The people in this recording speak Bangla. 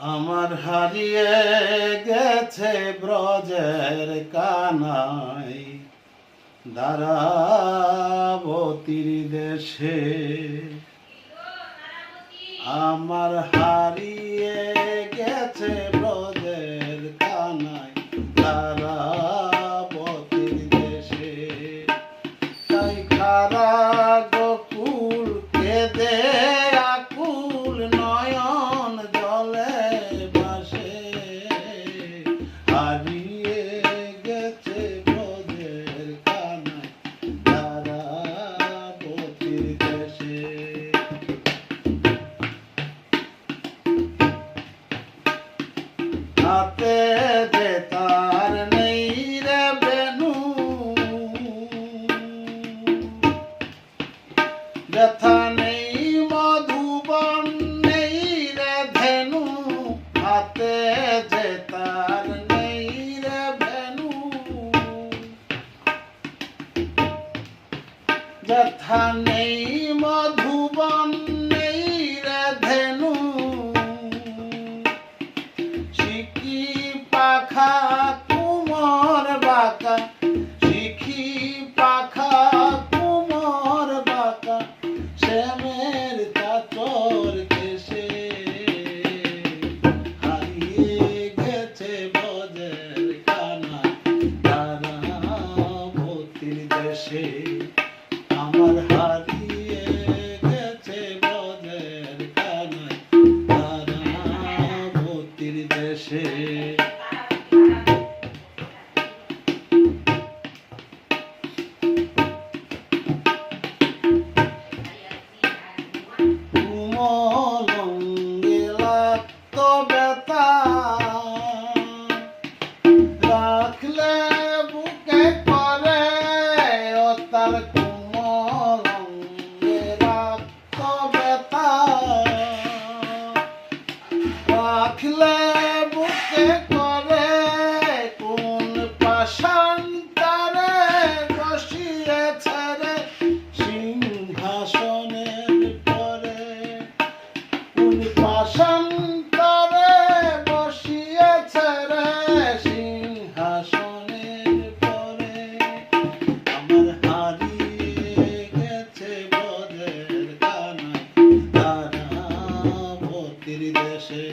আমার হারিয়ে গেছে ব্রজের কানাই দ্বারাবতীর দেশে। আমার হারিয়ে গেছে ব্রজের কানাই দ্বারাবতীর দেশে। তাই খারা গোকুল কেঁদে আকুল নয়ন জলে ভাসে। হারিয়ে গেছে ব্রজের কানাই দ্বারাবতীর দেশে। হাতে যে তার নেই রে বেনু, ব্যথা নেই মধুবন নেই রে ধেনু। হাতে যে তার নেই রে বেনু, ব্যথা নেই মধুবন নেই রে ধেনু। শিখি পাখা কুমোর বাঁকা, শিখি পাখা কুমোর বাঁকা, শ্যামের চাচর কেশে। হারিয়ে গেছে ব্রজের কানাই দ্বারাবতীর দেশে। আমার হারিয়ে গেছে ব্রজের কানাই দ্বারাবতীর দেশে। কুমলঙ্গে লাগতো ব্যথা, রাখলে বুকে করে ও তার। কুমলঙ্গে লাগতো ব্যথা, রাখলে বুকে করে কোন পাষাণতারে বসিয়েছে রে সিংহাসনের পরে। কোন পাষাণতারে বসিয়েছে রে সিংহাসনের পরে। আমার হারিয়ে গেছে ব্রজের কানাই দ্বারাবতীর দেশে।